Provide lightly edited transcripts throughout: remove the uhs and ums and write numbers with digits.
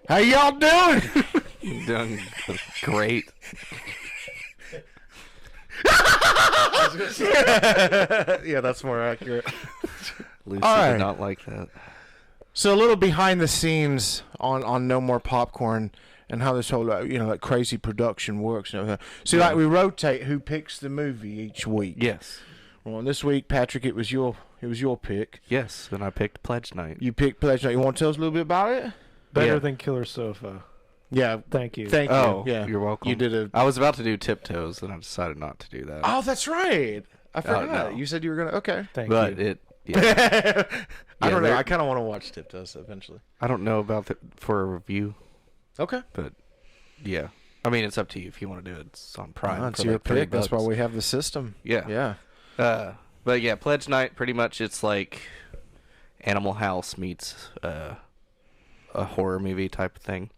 How y'all doing? Doing great. Yeah, that's more accurate. Lucy All right. did not like that. So a little behind the scenes on No More Popcorn and how this whole like crazy production works and everything. So like we rotate who picks the movie each week. Yes. Well, this week, Patrick, it was your pick. Yes, and I picked Pledge Night. You picked Pledge Night. You want to tell us a little bit about it? Better Yeah. than Killer Sofa. Yeah. Thank you. Thank Oh, you. Yeah. you're welcome. You did a. I was about to do Tiptoes, and I decided not to do that. Oh, that's right. I forgot. no. You said you were gonna. Okay. Thank but you. it. Yeah, I don't know. they're- I kind of want to watch Tiptoes eventually. I don't know about for a review, Okay. but yeah. I mean, it's up to you if you want to do it. It's on Prime. It's for your like 30 pick. That's why bucks. we have the system. Yeah. Yeah. But yeah, Pledge Night, pretty much it's like Animal House meets a horror movie type of thing.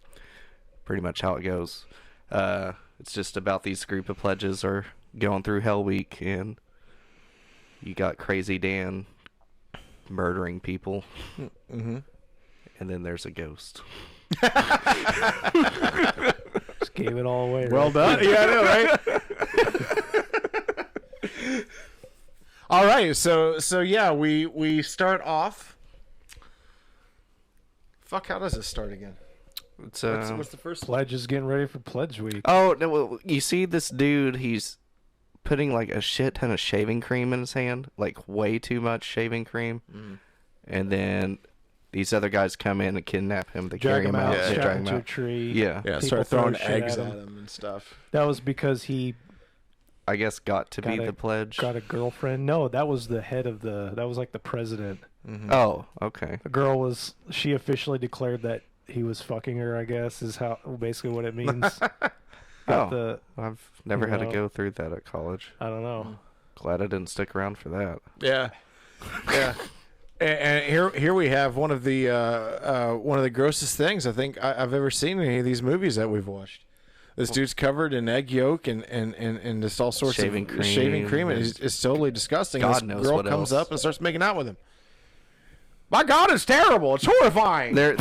Pretty much how it goes. It's just about these group of pledges are going through Hell Week, and you got Crazy Dan murdering people, Mm-hmm. and then there's a ghost. Just gave it all away. Well right? done. Yeah, I know, right? All right. So yeah, we start off. Fuck, how does it start again? It's What's the first? Pledge is getting ready for Pledge Week. Oh no! Well, you see this dude? He's putting like a shit ton of shaving cream in his hand, like way too much shaving cream, and then these other guys come in and kidnap him. They Drag carry him him out, out, yeah, strap drag him him to a out. tree. Yeah, Yeah, People start throw throwing shit eggs at at him. him and stuff. That was because he I guess got to be Got the it. pledge. got a girlfriend. No, that was the head of the. That was like the president. Oh, okay. The girl was. She officially declared that he was fucking her. I guess is how basically what it means. Got Oh. the. I've never You had to know. go through that at college. I don't know. Glad I didn't stick around for that. Yeah, yeah. And here we have one of the grossest things I think I've ever seen in any of these movies that we've watched. This dude's covered in egg yolk and just all sorts Shaving of cream shaving cream. and It's totally disgusting. God This knows girl what comes else. up and starts making out with him. My God, it's terrible. It's horrifying. There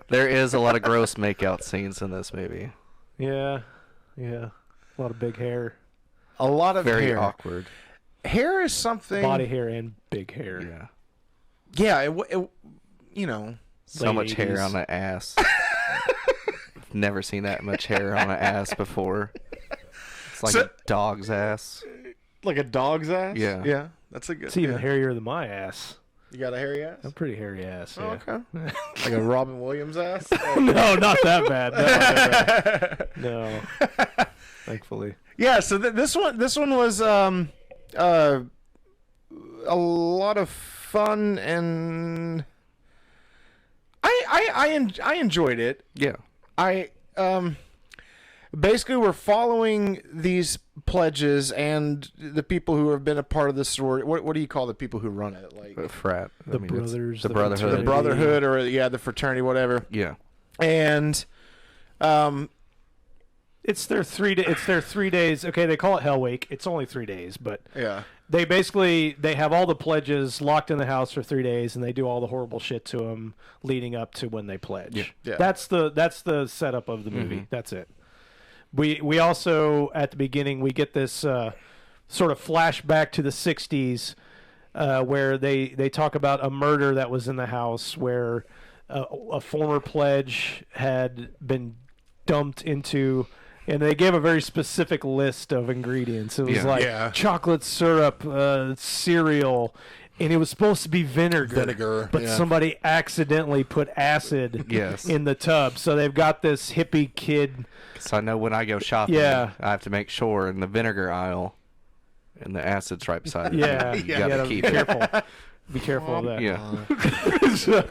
there is a lot of gross makeout scenes in this movie. Yeah, yeah. A lot of big hair, A lot of Very hair. awkward. Hair is something. body hair, and big hair. Yeah. Yeah, you know. So Late much hair 80s. on an ass. I've never seen that much hair on an ass before. It's like So- a dog's ass. Like a dog's ass? Yeah. Yeah. That's a good It's even yeah. hairier than my ass. You got a hairy ass? I'm pretty hairy ass. Oh, Yeah. okay. Like a Robin Williams ass? No, not that bad. No. Thankfully. Yeah, so this one was a lot of fun, and I enjoyed it. Yeah. I basically we're following these pledges and the people who have been a part of the sorority. What do you call the people who run it? Like A frat. The it's brothers, The the brotherhood. the brotherhood, or the fraternity, whatever. Yeah. And It's their 3 day. It's their 3 days. Okay, they call it Hell Week. It's only 3 days, but yeah. they have all the pledges locked in the house for 3 days, and they do all the horrible shit to them leading up to when they pledge. Yeah. That's the setup of the movie. Mhm. That's it. We also at the beginning we get this sort of flashback to the 60s where they talk about a murder that was in the house where a former pledge had been dumped into. And they gave a very specific list of ingredients. It was Yeah. like Yeah. chocolate syrup, cereal, and it was supposed to be vinegar. But yeah. somebody accidentally put acid Yes. in the tub. So they've got this hippie kid. So I know when I go shopping, Yeah. I have to make sure in the vinegar aisle, and the acid's right beside it. Yeah, You you gotta gotta keep be it. careful. Be careful of that. Yeah.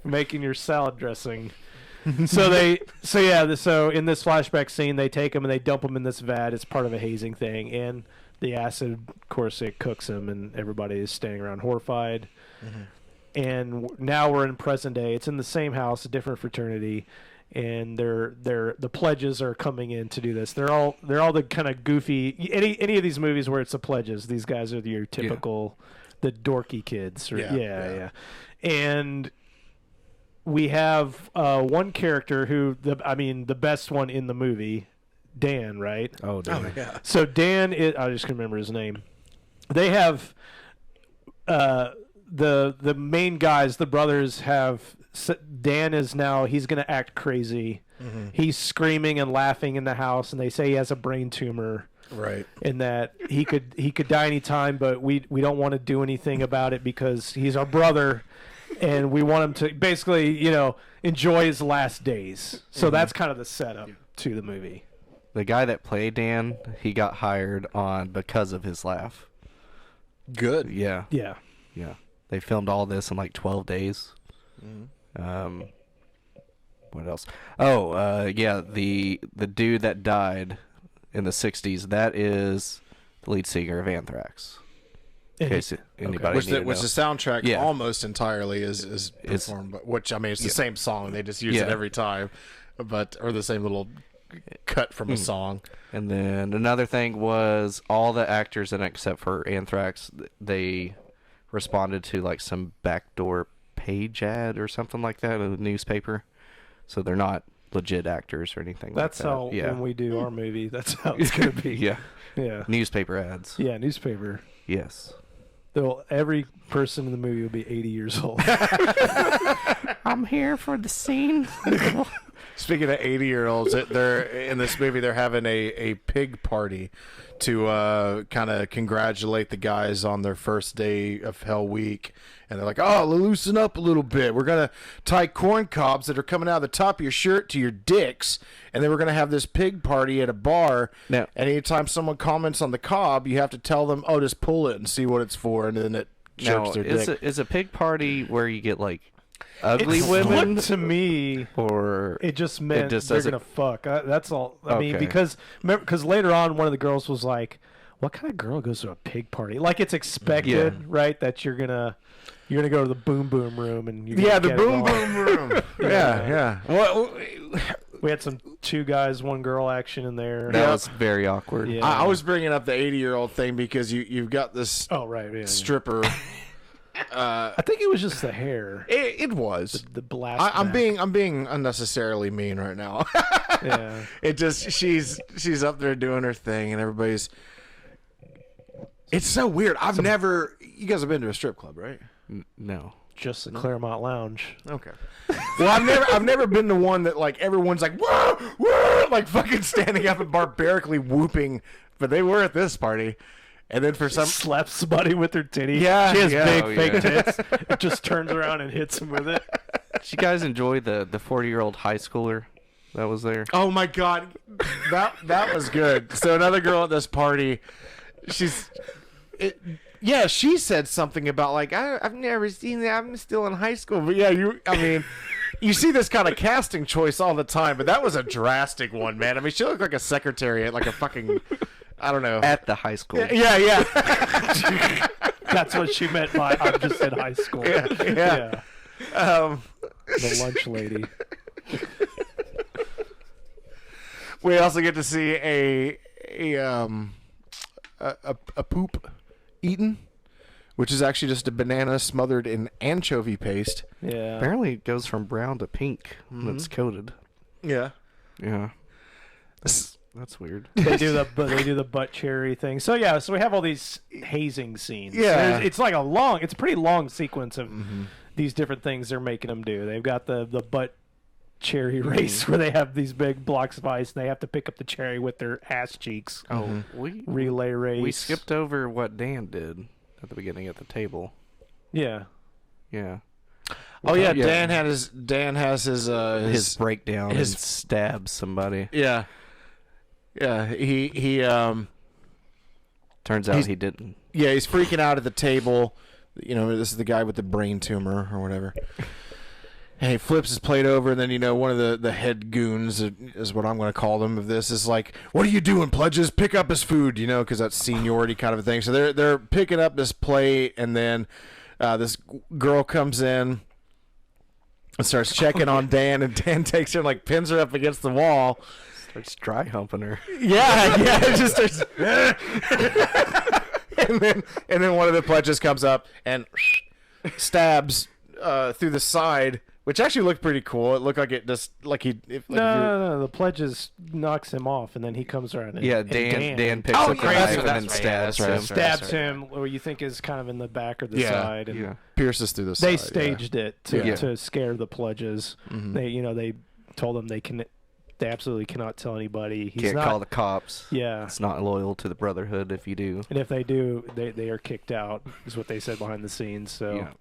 Making your salad dressing. So in this flashback scene, they take him and they dump him in this vat. It's part of a hazing thing, and the acid, of course, it cooks him, and everybody is standing around horrified. And now we're in present day. It's in the same house, a different fraternity, and the pledges are coming in to do this. They're all the kind of goofy any of these movies where it's the pledges. These guys are your typical the dorky kids. Or, Yeah. yeah. And we have one character who the best one in the movie, Dan, right? Oh, damn. Oh yeah. So Dan is, I just can remember his name. They have the main guys, the brothers have. Dan is now, he's going to act crazy. Mm-hmm. He's screaming and laughing in the house, and they say he has a brain tumor. Right. And that he could die anytime, but we don't want to do anything about it because he's our brother, and we want him to basically, enjoy his last days. So that's kind of the setup to the movie. The guy that played Dan, he got hired on because of his laugh. Good. Yeah. Yeah. Yeah. They filmed all this in like 12 days. What else? Oh, yeah, the dude that died in the 60s, that is the lead singer of Anthrax. In case anybody Which needed to the know. soundtrack Yeah. almost entirely is performed, but which I mean it's the same song. They just use it Yeah. every time, or the same little cut from a song. And then another thing was all the actors in it, except for Anthrax, they responded to like some backdoor page ad or something like that in the newspaper. So they're not legit actors or anything That's like that. how, when we do our movie, that's how it's going to be. Yeah. Yeah. Newspaper ads. Yeah, newspaper. Yes. Every person in the movie will be 80 years old. I'm here for the scene. Speaking of 80-year-olds, they're in this movie. They're having a pig party to kind of congratulate the guys on their first day of Hell Week, and they're like, "Oh, loosen up a little bit. We're gonna tie corn cobs that are coming out of the top of your shirt to your dicks, and then we're gonna have this pig party at a bar. Now- and anytime someone comments on the cob, you have to tell them, "Oh, just pull it and see what it's for," and then it Now, jerks their is dick. a pig party where you get like ugly It women, looked to me, or it just meant just they're doesn't- gonna fuck. That's all. I mean, Okay. because later on, one of the girls was like, "What kind of girl goes to a pig party?" Like it's expected, Yeah. right? That you're gonna go to the boom boom room and you're Yeah, gonna the get it boom on. boom room. yeah. Well, We had some 2 guys, 1 girl action in there. that was very awkward. Yeah. I was bringing up the 80-year-old thing because you've got this Oh right, yeah. stripper. I think it was just the hair, It was. the blast. I'm back. being unnecessarily mean right now. Yeah. It just she's up there doing her thing and everybody's. It's so weird. I've never. You guys have been to a strip club, right? No. Just the Claremont Lounge. Okay. Well, I've never been to one that like everyone's like whoa whoa like fucking standing up and barbarically whooping, but they were at this party, and then for some Slaps somebody with her titty. Yeah, She has yeah. big Oh, fake yeah. tits. It just turns around and hits him with it. Did you guys enjoy the 40-year-old high schooler that was there? Oh my god, that was good. So another girl at this party, she said something about like I've never seen that. I'm still in high school, but yeah, you see this kind of casting choice all the time, but that was a drastic one, man. I mean, she looked like a secretary at like a fucking, I don't know. At the high school. Yeah. That's what she meant by I'm just in high school. Yeah. The lunch lady. We also get to see a poop eaten, which is actually just a banana smothered in anchovy paste. Yeah. Apparently it goes from brown to pink when it's coated. Yeah. Yeah. That's weird. They do the butt cherry thing. So yeah, so we have all these hazing scenes. Yeah. it's like it's a pretty long sequence of these different things they're making them do. They've got the butt cherry race where they have these big blocks of ice and they have to pick up the cherry with their ass cheeks. Oh, Relay race. we skipped over what Dan did at the beginning at the table. Yeah. Yeah. Oh yeah, Yeah. Dan has His breakdown his- and stabs somebody. yeah. Yeah, he Turns out He's- he didn't. yeah, he's freaking out at the table. You know, this is the guy with the brain tumor or whatever. And he flips his plate over, and then, one of the head goons is what I'm going to call them of this is like, "What are you doing, pledges? Pick up his food," because that's seniority kind of a thing. So they're picking up this plate, and then this girl comes in and starts checking on Dan, and Dan takes her and like pins her up against the wall. Starts dry humping her. Yeah, it just starts. and then one of the pledges comes up and stabs through the side which actually looked pretty cool. It looked like it just like he. If, like No. The pledges knocks him off, and then he comes around. And, Yeah, and Dan picks Oh, up the yeah, knife that's and right, then that's right, stabs yeah, him. that's right. stabs him, or you think is kind of in the back or the Yeah. side. And Yeah. pierces through the they side, staged it to, Yeah. to scare the pledges. Mhm. They told them they absolutely cannot tell anybody. He's Can't not, call the cops. Yeah. It's not loyal to the Brotherhood if you do. And if they do, they are kicked out, is what they said behind the scenes. So, Yeah.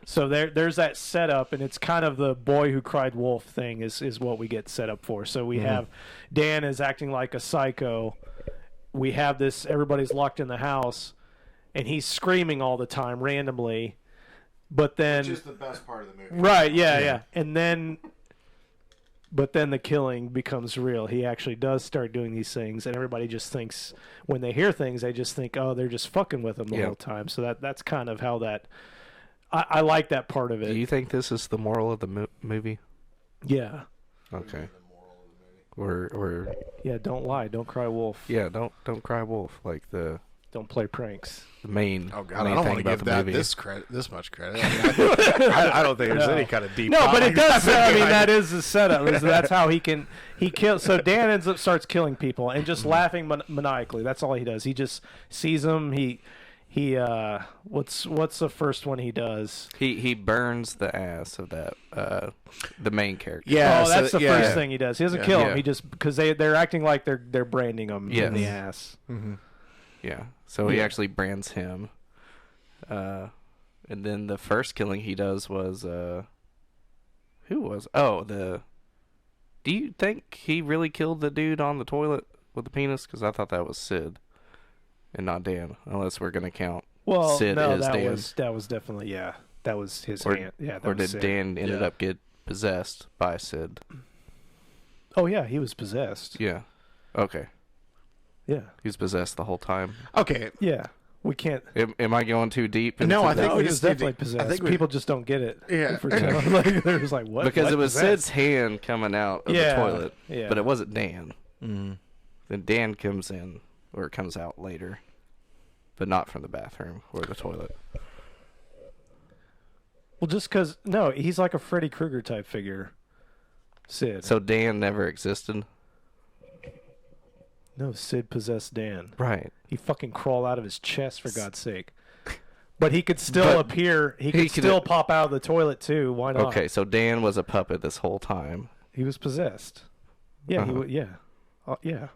so there's that setup, and it's kind of the boy who cried wolf thing is what we get set up for. So we have Dan is acting like a psycho. We have this, everybody's locked in the house, and he's screaming all the time randomly. But then, the best part of the movie. right, yeah. But then the killing becomes real. He actually does start doing these things, and everybody just thinks, when they hear things, they just think, oh, they're just fucking with him the Yeah. whole time. So that's kind of how that. I like that part of it. Do you think this is the moral of the movie? Yeah, Okay. Or yeah. Don't lie. Don't cry wolf. yeah, don't cry wolf, like the Don't play pranks. main Oh God, main I don't thing want to about give the that movie. this much credit. I don't think there's No. any kind of deep. No, thought but it like does. that I mean, behind that it. is the setup. That's how he kills. So Dan starts killing people and just laughing maniacally. That's all he does. He just sees them. He what's the first one he does? He burns the ass of that the main character. Yeah, Oh, that's the yeah. first thing he does. He doesn't kill him. Yeah. He just because they're acting like they're branding him in the Yes. ass. Mm-hmm. Yeah. So he Yeah. actually brands him. And then the first killing he does was who was? Oh, do you think he really killed the dude on the toilet with the penis? Because I thought that was Sid and not Dan, unless we're gonna count. Well, Sid no, is Dan. that was definitely that was his Or- hand. Yeah, that Or was did Sid. Dan ended Yeah. up get possessed by Sid? Oh yeah, he was possessed. Yeah. Okay. Yeah, He was possessed the whole time. Okay. yeah. We can't. Am I going too deep? No, into I think No, we he just was need to- definitely I possessed. think we- People just don't get it. Yeah. For like, they're just like, what? because What it was possessed? Sid's hand coming out of Yeah, the toilet, yeah. but it wasn't Dan. Mm-hmm. Then Dan comes in, or comes out later, but not from the bathroom or the toilet. Well, just because no, he's like a Freddy Krueger type figure. Sid. So Dan never existed. No, Sid possessed Dan. Right. He fucking crawled out of his chest for God's sake. But he could still But appear. He could he could- still pop out of the toilet too. Why not? Okay, so Dan was a puppet this whole time. He was possessed. Yeah. Uh-huh. Yeah. Yeah.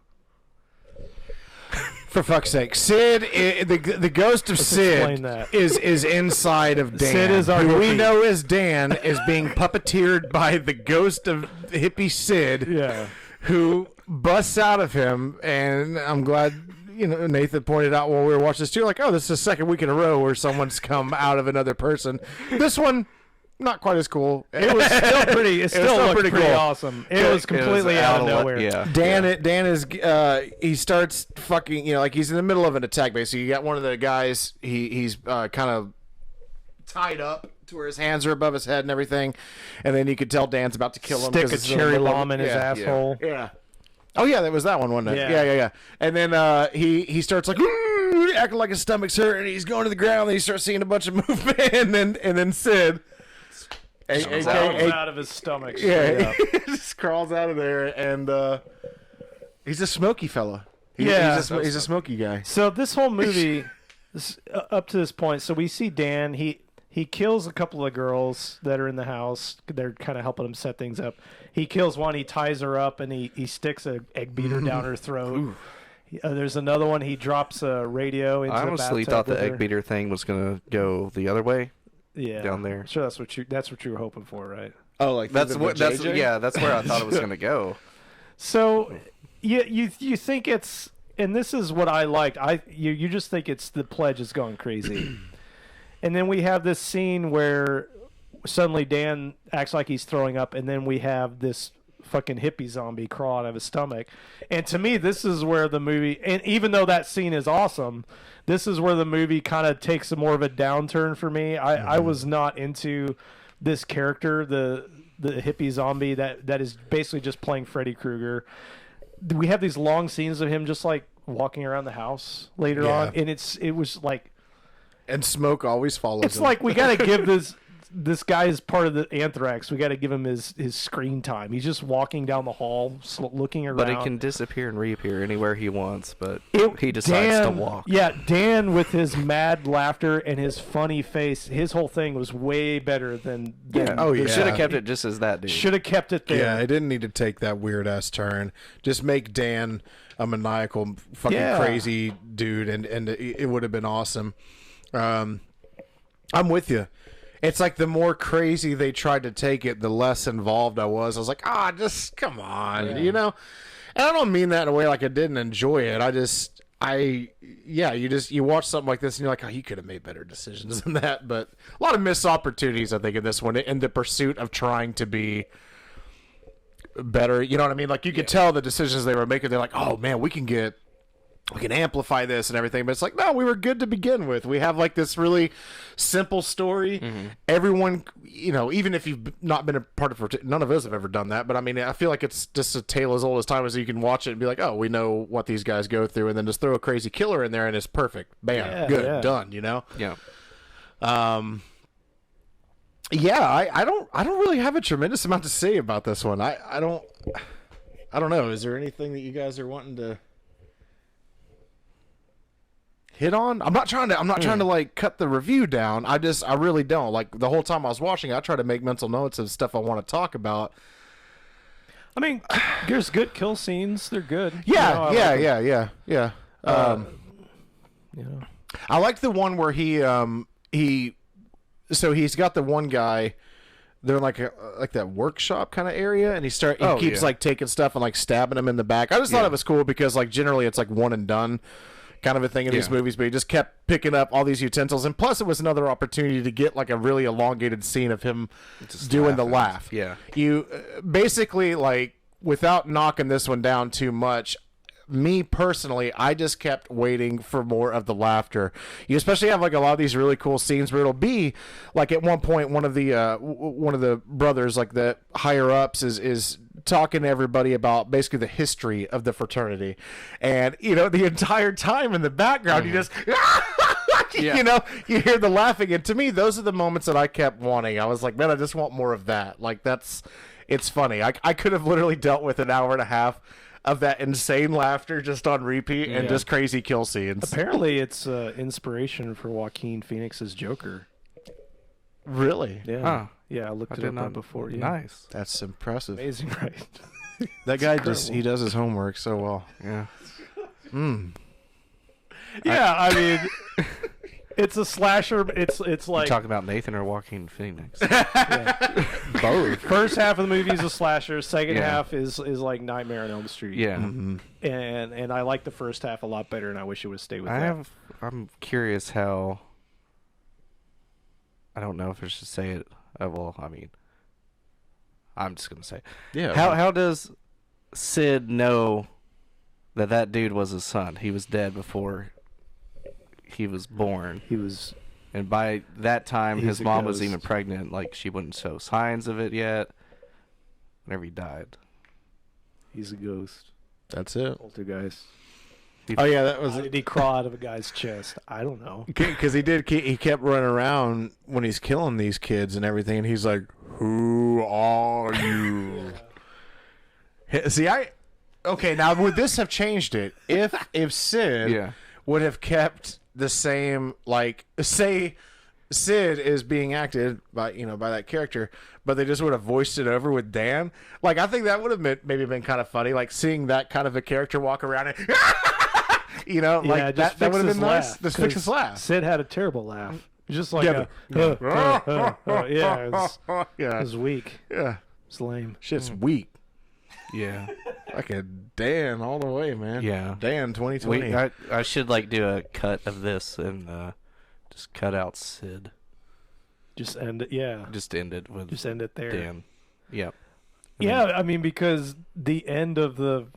For fuck's sake, Sid, the ghost of Let's Sid explain that. is inside of Dan. Sid is our who we hippie. know as Dan is being puppeteered by the ghost of hippie Sid, Yeah. who busts out of him. And I'm glad Nathan pointed out when we were watching this too. Like, oh, this is the second week in a row where someone's come out of another person. This one, not quite as cool. It was still pretty. It still looked pretty, cool. awesome. It was completely out of nowhere. Yeah. Dan is he starts fucking like he's in the middle of an attack. Basically, you got one of the guys. He's kind of tied up to where his hands are above his head and everything, and then you could tell Dan's about to kill him. Stick 'cause a it's in the cherry middle of bomb in his asshole. Yeah. Oh yeah, that was that one, wasn't it? Yeah. Yeah. And then he starts like acting like his stomach's hurt, and he's going to the ground. And he starts seeing a bunch of movement, and then Sid. Crawls out of his stomach. straight Yeah, up. he just crawls out of there, and he's a smoky fella. Yeah. he's a smoky guy. So this whole movie, up to this point, so we see Dan. He kills a couple of girls that are in the house. They're kind of helping him set things up. He kills one. He ties her up, and he sticks a egg beater down her throat. There's another one. He drops a radio into I the honestly bathtub thought the with her. egg beater thing was gonna go the other way. Yeah, down there. Sure, that's what you were hoping for, right? Oh, like That's that's where I thought it was gonna go. So, you think it's, and this is what I liked. You just think it's the pledge is going crazy, and then we have this scene where suddenly Dan acts like he's throwing up, and then we have this fucking hippie zombie crawl out of his stomach. And to me, this is where the movie, and even though that scene is awesome, this is where the movie kind of takes more of a downturn for me. I was not into this character, the hippie zombie that is basically just playing Freddy Krueger. We have these long scenes of him just like walking around the house later Yeah. on, and it was like, and smoke always follows. it's him. like we got to give this this guy is part of the Anthrax. We got to give him his screen time. He's just walking down the hall, looking around. But he can disappear and reappear anywhere he wants, but he decides to walk. Yeah, Dan with his mad laughter and his funny face, his whole thing was way better than Oh, yeah. Should have kept it just as that dude. should have kept it there. Yeah, it didn't need to take that weird ass turn. Just make Dan a maniacal, fucking crazy dude, and it would have been awesome. I'm with you. It's like the more crazy they tried to take it, the less involved I was. I was like, just come on, you know. And I don't mean that in a way like I didn't enjoy it. You watch something like this and you're like, you could have made better decisions than that. But a lot of missed opportunities, I think, in this one, in the pursuit of trying to be better. You know what I mean? Like, you could tell the decisions they were making. They're like, oh man, we can amplify this and everything. But it's like, no, we were good to begin with. We have like this really simple story. Everyone, you know, even if you've not been a part of it, none of us have ever done that. But I mean, I feel like it's just a tale as old as time, as you can watch it and be like, oh, we know what these guys go through, and then just throw a crazy killer in there and it's perfect. Bam, good, done. You know. Yeah. I don't really have a tremendous amount to say about this one. I don't know. Is there anything that you guys are wanting to hit on? I'm not trying to like cut the review down. I really don't. Like, the whole time I was watching, I try to make mental notes of stuff I want to talk about. I mean, there's good kill scenes. They're good. Yeah. You know, I like the one where he's got the one guy. They're in like that workshop kind of area, and he keeps like taking stuff and like stabbing him in the back. I just thought it was cool because like generally it's like one and done kind of a thing in these movies, but he just kept picking up all these utensils, and plus it was another opportunity to get like a really elongated scene of him just doing the laugh. Yeah, you basically, like, without knocking this one down too much, me personally, I just kept waiting for more of the laughter. You especially have like a lot of these really cool scenes where it'll be like, at one point one of the brothers, like the higher ups, is talking to everybody about basically the history of the fraternity, and you know, the entire time in the background you just you know, you hear the laughing, and to me those are the moments that I kept wanting. I was like, man, I just want more of that. Like, it's funny. I could have literally dealt with an hour and a half of that insane laughter just on repeat and just crazy kill scenes. Apparently it's inspiration for Joaquin Phoenix's Joker. Really? Yeah. Huh. Yeah, I looked it up before. Yeah. Nice. That's impressive. Amazing, right? That guy he does his homework so well. Yeah. Yeah, I mean, it's a slasher. It's like, You talking about Nathan or Joaquin Phoenix? Both. first half of the movie is a slasher. Second Yeah. half is like Nightmare on Elm Street. Yeah. And I like the first half a lot better, and I wish it would stay with that. I'm curious how. I don't know if I should say it. Well, I mean, I'm just gonna say it. Yeah. How does Sid know that dude was his son? He was dead before he was born. He was. And by that time, He's his a mom was ghost. even pregnant. Like, she wouldn't show signs of it yet. Whenever he died. He's a ghost. That's it. Poltergeist. Oh yeah, that was Why did he crawl out of a guy's chest? I don't know. because he kept running around when he's killing these kids and everything, and he's like, "Who are you?" See, okay, now would this have changed it if Sid would have kept the same, like, say Sid is being acted by that character, but they just would have voiced it over with Dan? Like, I think that would have maybe been kind of funny, like seeing that kind of a character walk around and like that would have been nice. Just fix his laugh. Sid had a terrible laugh. Just like Yeah, it was weak. Yeah, It's lame. shit's weak. Yeah. Like a Dan all the way, man. Yeah. Dan 2020. I should like do a cut of this and just cut out Sid. Just end it. Yeah. Just end it with Just end it there. Dan. Yep. Yeah, I mean, because the end of the.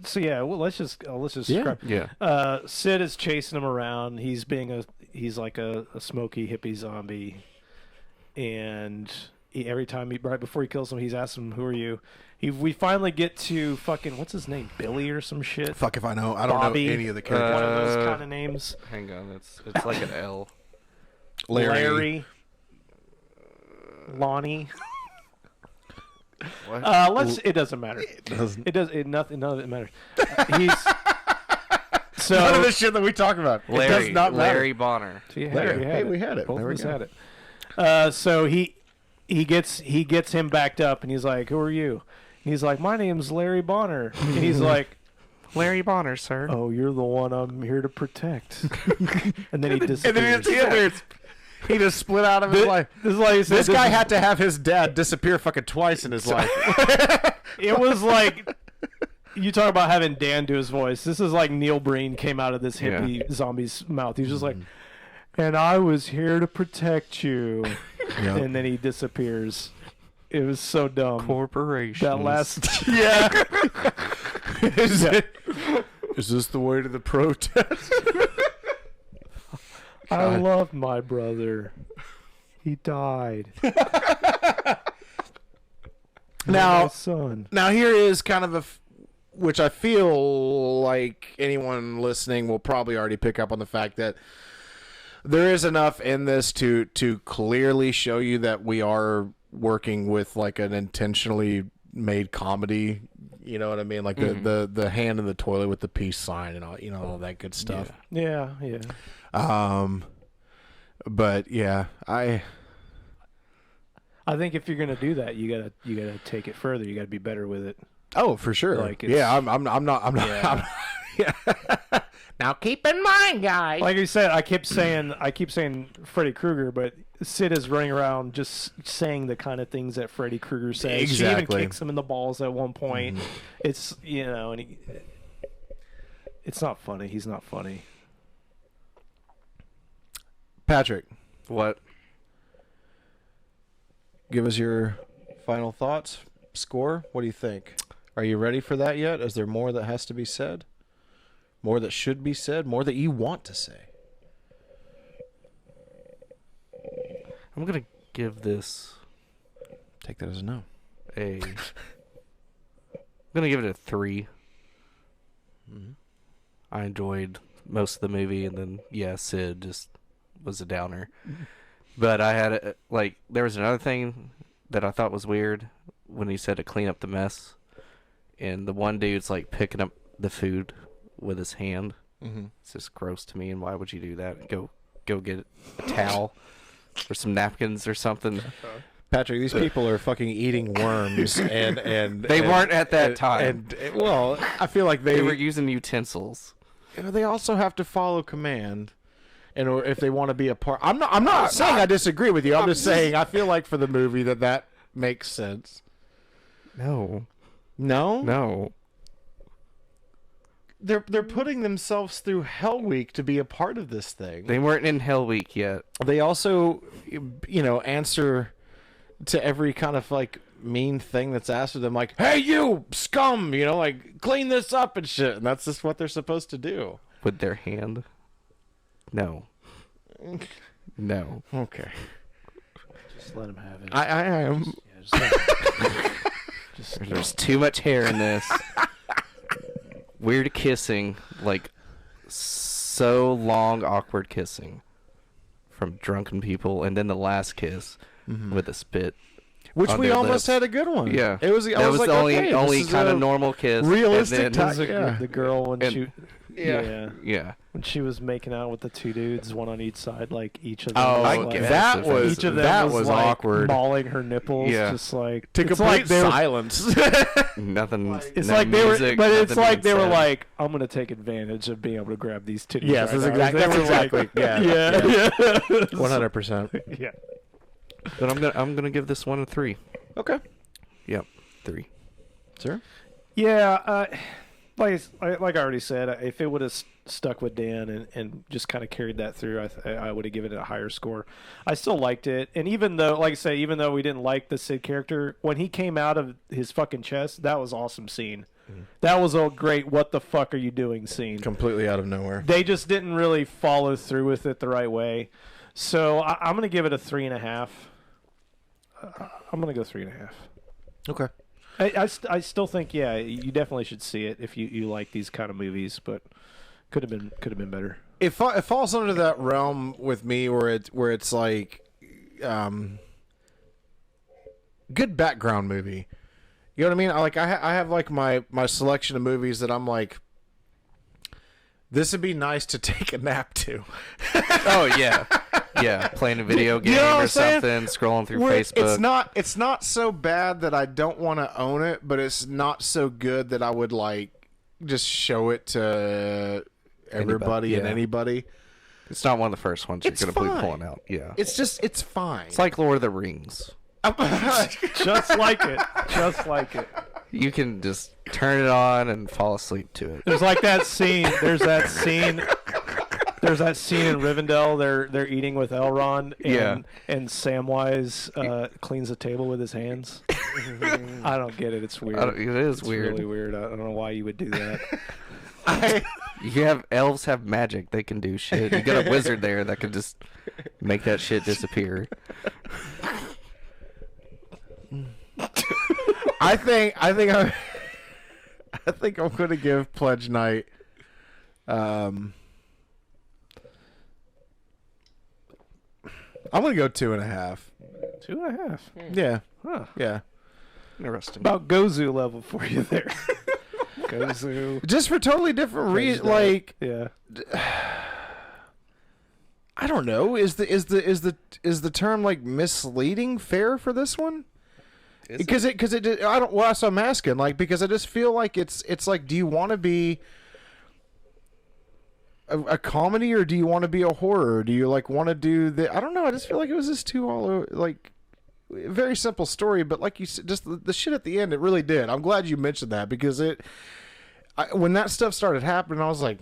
So yeah, well, let's just describe. Yeah. Sid is chasing him around. He's like a smoky hippie zombie, and every time right before he kills him, he's asking him, "Who are you?" We finally get to fucking, what's his name, Billy or some shit. Fuck if I know. I don't Bobby, know any of the characters. One of those kind of names. Hang on, it's like an L. Larry. Lonnie. What? It doesn't matter. It doesn't. It does. It nothing. None of it matters. He's so. None of the shit that we talk about. It does Larry, not matter. Larry Bonner. See, Larry. we had Hey, it. we had it. Both There of we us go. had it. So he gets him backed up, and he's like, "Who are you?" And he's like, "My name's Larry Bonner." And he's like, Larry Bonner, sir. "Oh, you're the one I'm here to protect." And then he disappears. And then he disappears. He just split out of his life. This is like you said, This guy had to have his dad disappear fucking twice in his life. It was like you talk about having Dan do his voice. This is like Neil Breen came out of this hippie zombie's mouth. He was just like, "And I was here to protect you," and then he disappears. It was so dumb. Corporation. That last, yeah. Is this the way to the protest? I loved my brother. He died. Now- my son. Now here is kind of which I feel like anyone listening will probably already pick up on the fact that there is enough in this to clearly show you that we are working with like an intentionally made comedy. You know what I mean? Like the hand in the toilet with the peace sign and all, all that good stuff. Yeah. But yeah, I think if you're gonna do that, you gotta take it further. You gotta be better with it. for sure. Like, yeah, I'm not. Yeah. Yeah. Now keep in mind, guys. Like I said, I keep saying Freddy Krueger, but Sid is running around just saying the kind of things that Freddy Krueger says. She even Exactly. kicks him in the balls at one point. It's and it's not funny. He's not funny. Patrick, What? give us your final thoughts. Score. What do you think? Are you ready for that yet? Is there more that has to be said? More that should be said? More that you want to say? I'm gonna give this Take that as a no. I'm gonna give it a 3. I enjoyed most of the movie, and then Sid just was a downer. But I had there was another thing that I thought was weird when he said to clean up the mess, and the one dude's like picking up the food with his hand. It's just gross to me. And why would you do that? Go get a towel or some napkins or something. Patrick, these people are fucking eating worms, and They weren't at that time. And well, I feel like They were using utensils. they also have to follow command, and or if they want to be a part. I'm not saying I disagree with you. I'm just saying I feel like for the movie that makes sense. No. No. They're putting themselves through Hell Week to be a part of this thing. They weren't in Hell Week yet. They also, answer to every kind of like mean thing that's asked of them, like, "Hey, you scum!" Like clean this up and shit. And that's just what they're supposed to do. With their hand? No. No. Okay. Just let him have it. I am. Yeah, just let him. There's too much hair in this. Weird kissing, like so long, awkward kissing from drunken people, and then the last kiss with a spit. Which on we their almost lips. had a good one. Yeah, It was. I that was was like, the only okay, only this is kind a of normal kiss. realistic and then, time. Yeah. The girl when And- she Yeah. when she was making out with the two dudes, one on each side, like each of them. Oh, was I like, get that offensive. was each of them that was, was like, awkward. mauling her nipples, Yeah. just like To it's complete like they were, silence. nothing. It's no like they were, music, but it's nothing like being they were said. like, I'm gonna take advantage of being able to grab these titties. Yes, right that's now. exactly. That's They were exactly. Like, Yeah. 100%. yeah. But I'm gonna give this one a 3. Okay. Yep, 3. Sir. Yeah, like I already said, if it would have stuck with Dan and just kind of carried that through, I would have given it a higher score. I still liked it, and even though, like I say, even though we didn't like the Sid character, when he came out of his fucking chest, that was awesome scene. That was a great "what the fuck are you doing" scene. Completely out of nowhere. They just didn't really follow through with it the right way, so I'm gonna give it a 3.5. I'm gonna go 3.5. Okay. I still think you definitely should see it if you like these kind of movies, but could have been better. It falls under that realm with me where it's like, good background movie. You know what I mean? I have like my selection of movies that I'm like, this would be nice to take a nap to. Oh yeah, yeah. Playing a video game You know what or I'm saying? something, scrolling through Where Facebook. it's not so bad that I don't want to own it, but it's not so good that I would like just show it to everybody and yeah. anybody. It's not one of the first ones It's you're gonna be fine. pulling out. Yeah, It's fine. it's like Lord of the Rings. Just like it. Just like it. You can just turn it on and fall asleep to it. There's like that scene. There's that scene in Rivendell. They're eating with Elrond, Yeah. and Samwise cleans the table with his hands. I don't get it. It's weird. It is It's weird. really weird. I don't know why you would do that. You have elves have magic; they can do shit. You got a wizard there that can just make that shit disappear. I think I'm going to give Pledge Night. I'm going to go 2.5. 2.5. Yeah, Huh. yeah. Interesting. About Gozu level for you there. Gozu. Just for totally different reasons. Pledge Night. Like, Yeah. I don't know. Is the term like misleading fair for this one? Because it I don't. Well, so I'm asking, like, because I just feel like it's like, do you want to be a comedy or do you want to be a horror? Do you like want to do the? I don't know. I just feel like it was just too all over, like, very simple story, but like you said, just the shit at the end, it really did. I'm glad you mentioned that because when that stuff started happening, I was like,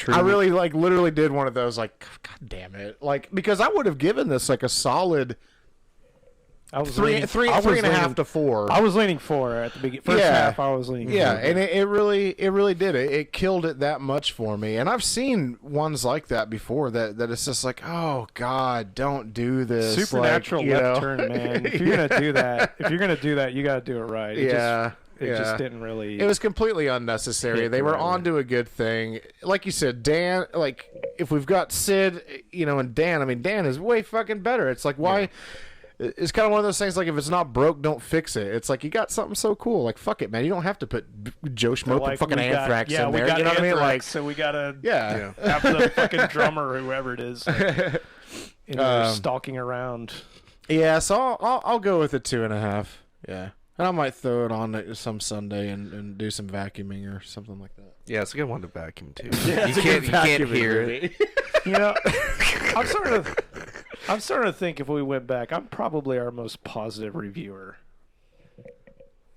I really like literally did one of those like, God damn it, like, because I would have given this like a solid I was three leaning- and I was a half leaning- to 4. I was leaning 4 at the beginning. First Yeah. half, I was leaning. Yeah, 4. and it really did. It killed it that much for me. And I've seen ones like that before that it's just like, oh God, don't do this. Supernatural like, you left know? turn, man. If you're gonna do that, you gotta do it right. It Yeah. It just didn't really. It was completely unnecessary. hit They the were right on way. to a good thing. Like you said, Dan, like, if we've got Sid, and Dan, I mean, Dan is way fucking better. It's like, why? It's kind of one of those things, like, if it's not broke, don't fix it. It's like, you got something so cool. Like, fuck it, man. You don't have to put Joe Schmoke like, and fucking we got- Anthrax yeah, in we there. got You know what I mean? Anthrax, Like, so we gotta yeah. have the fucking drummer or whoever it is in there stalking around. Yeah, so I'll go with a 2.5. Yeah. And I might throw it on some Sunday and do some vacuuming or something like that. Yeah, it's a good one to vacuum too. Yeah, you can't hear it. You know, I'm starting to think if we went back, I'm probably our most positive reviewer.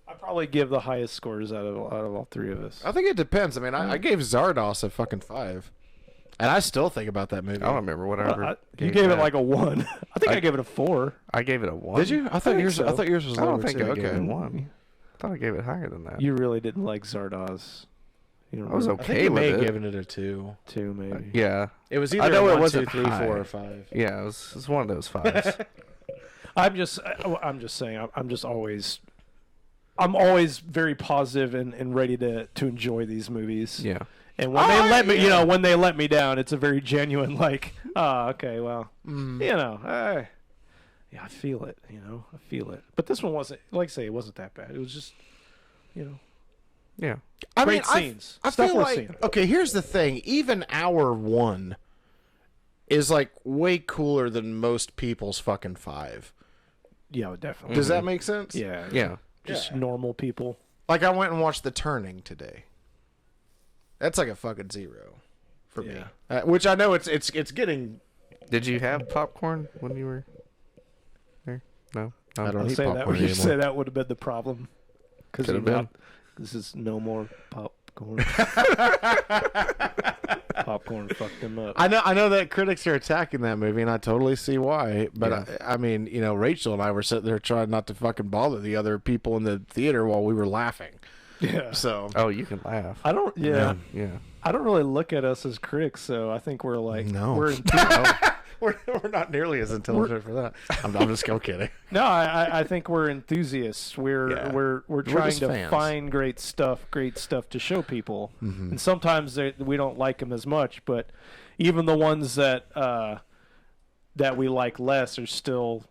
I probably give the highest scores out of all three of us. I think it depends. I mean, I gave Zardos a fucking 5. And I still think about that movie. I don't remember what I ever. You gave it that. like a 1. I think I gave it a 4. I gave it a 1. Did you? I thought yours was I lower don't think too. I gave Okay. it 1. I thought I gave it higher than that. You really didn't like Zardoz. You know, I was I think okay you with may have it. given it a 2. 2 maybe. Yeah, It was I either know a it 1, wasn't 2, 3, 4, high. or 5. yeah, it was one of those 5s. I'm just saying. I'm always very positive and ready to enjoy these movies. Yeah, And when when they let me down, it's a very genuine like, oh, okay, well, yeah, I feel it. I feel it. But this one wasn't, like I say, it wasn't that bad. It was just, yeah. I great mean, scenes. I Stuff feel we're like, seeing. okay, here's the thing. Even hour 1 is like way cooler than most people's fucking 5. Yeah, definitely. Does that make sense? Yeah, Yeah. just Yeah. normal people. Like, I went and watched The Turning today. That's like a fucking 0 for me. Which I know it's getting. Did you have popcorn when you were there? No. I don't I'll eat say that. popcorn You anymore. say that would have been the problem. Because Could have been. this is no more popcorn. Popcorn fucked them up. I know that critics are attacking that movie, and I totally see why. But Yeah. I mean, Rachel and I were sitting there trying not to fucking bother the other people in the theater while we were laughing. Yeah. So Oh, you can laugh. I don't. Yeah. Yeah. I don't really look at us as critics, so I think we're like No. we're we're not nearly as intelligent for that. I'm just kidding. no. I think we're enthusiasts. Yeah. We're trying just to fans. find great stuff to show people, and sometimes we don't like them as much. But even the ones that we like less are still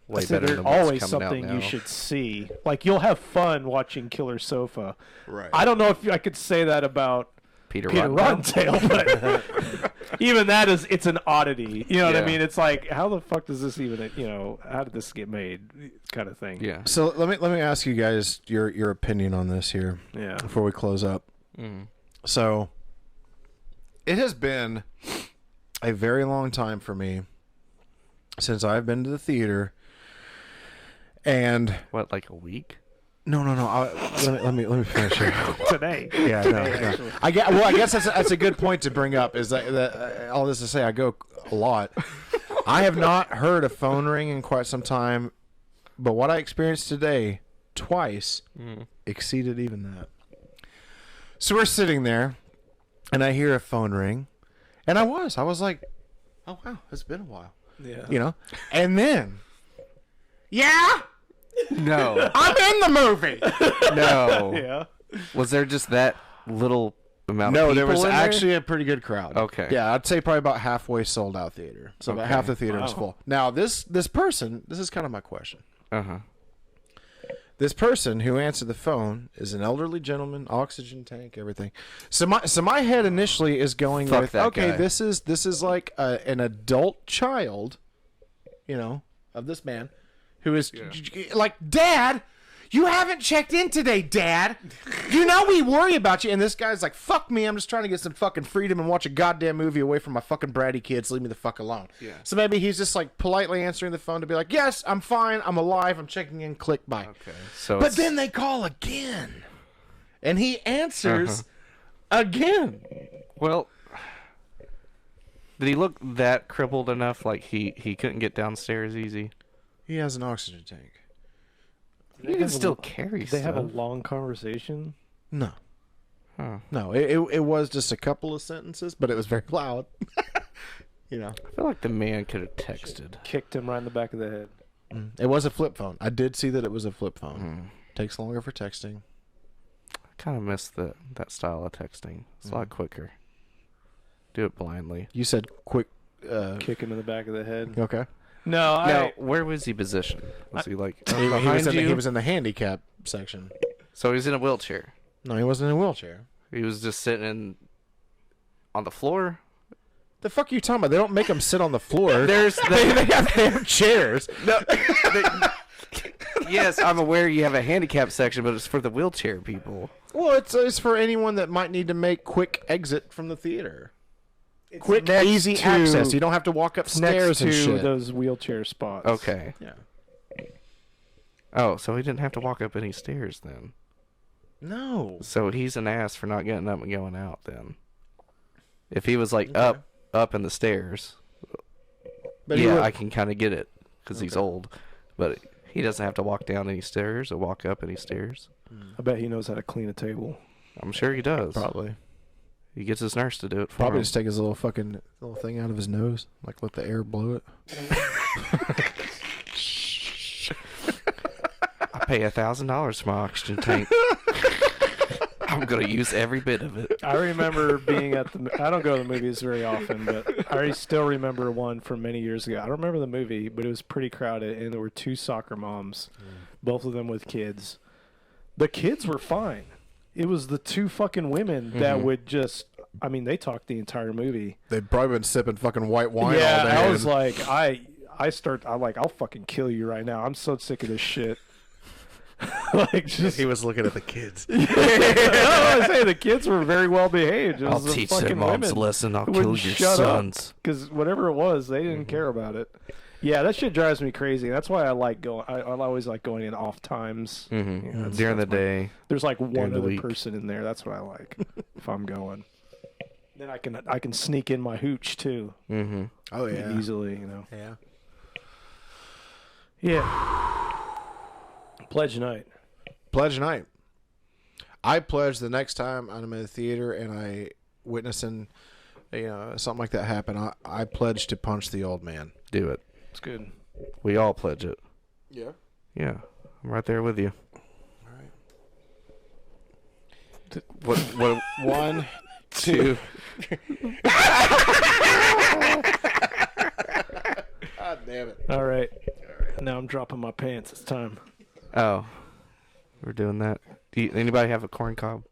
way So better there's than what's always coming out something now. you should see. Like you'll have fun watching Killer Sofa. Right. I don't know if I could say that about Peter Peter Rottendale. Rottendale, but even that it's an oddity. You know what I Yeah. mean? It's like, how the fuck does this even, how did this get made? Kind of thing. Yeah. So let me ask you guys your opinion on this here Yeah. before we close up. Mm. So it has been a very long time for me since I've been to the theater. And What, like a week? no. Let me finish here. Today. Yeah, no. I guess that's a good point to bring up. Is that all this to say? I go a lot. I have not heard a phone ring in quite some time, but what I experienced today, twice, exceeded even that. So we're sitting there, and I hear a phone ring, and I was like, oh wow, it's been a while, Yeah. and then, yeah, No. I'm in the movie. No. Yeah. Was there just that little amount of No, people there was in actually a pretty good crowd. Okay. Yeah, I'd say probably about halfway sold out theater. So about Okay. half the theater is Wow. full. Now this person, this is kind of my question. Uh-huh. This person who answered the phone is an elderly gentleman, oxygen tank, everything. So my head initially is going Fuck with, that okay, guy. this is like an adult child, of this man who is like, Dad, you haven't checked in today, Dad. You know we worry about you. And this guy's like, fuck me, I'm just trying to get some fucking freedom and watch a goddamn movie away from my fucking bratty kids. Leave me the fuck alone. Yeah. So maybe he's just like politely answering the phone to be like, yes, I'm fine, I'm alive, I'm checking in, click, bye. Okay. So But it's- then they call again. And he answers again. Well, did he look that crippled enough like he couldn't get downstairs easy? He has an oxygen tank. You can still carry They have a stuff. long conversation. No. Huh. No, it was just a couple of sentences, but it was very loud. I feel like the man could have texted. Kicked him right in the back of the head. It was a flip phone. I did see that it was a flip phone. Mm. Takes longer for texting. I kind of miss that style of texting. It's a lot quicker. Do it blindly. You said quick. Kick him in the back of the head. Okay. No, Now, where was he positioned? Was he like He behind was, you? he was in the handicap section. So he was in a wheelchair. No, he wasn't in a wheelchair. He was just sitting on the floor. The fuck are you talking about? They don't make them sit on the floor. There's they have chairs. No. Yes, I'm aware you have a handicap section, but it's for the wheelchair people. Well, it's for anyone that might need to make quick exit from the theater. Quick, next easy to- access. You don't have to walk upstairs Next and to shit. those wheelchair spots. Okay. Yeah. Oh, so he didn't have to walk up any stairs then. No. So he's an ass for not getting up and going out then. If he was like Okay. up in the stairs, But he yeah, would- I can kind of get it because he's Okay. old. But he doesn't have to walk down any stairs or walk up any stairs. I bet he knows how to clean a table. I'm sure he does. probably. He gets his nurse to do it for Probably him. just take his little fucking little thing out of his nose, like let the air blow it. I pay $1,000 for my oxygen tank. I'm gonna use every bit of it. I remember being at the. I don't go to the movies very often, but I still remember one from many years ago. I don't remember the movie, but it was pretty crowded, and there were two soccer moms, both of them with kids. The kids were fine. It was the two fucking women that would just. I mean, they talked the entire movie. They'd probably been sipping fucking white wine Yeah, all day. I was like, I'll fucking kill you right now. I'm so sick of this shit. Like, just. he was looking at the kids. I say the kids were very well behaved. It I'll was the teach fucking their moms a women lesson. I'll who kill your wouldn't shut sons. because whatever it was, they didn't care about it. Yeah, that shit drives me crazy. That's why I like going. I always like going in off times. Mm-hmm. Yeah, that's- During the that's my- day. There's like one the other week. person in there. That's what I like if I'm going. Then I can sneak in my hooch too Mm-hmm. Oh yeah. easily. You know. Yeah. Yeah. Pledge night. Pledge night. I pledge the next time I'm in the theater and I witnessing, something like that happen. I pledge to punch the old man. Do it. It's good. We all pledge it. Yeah. Yeah. I'm right there with you. All right. What 1, 2. God damn it. All right. All right. Now I'm dropping my pants. It's time. Oh, we're doing that. Anybody have a corn cob?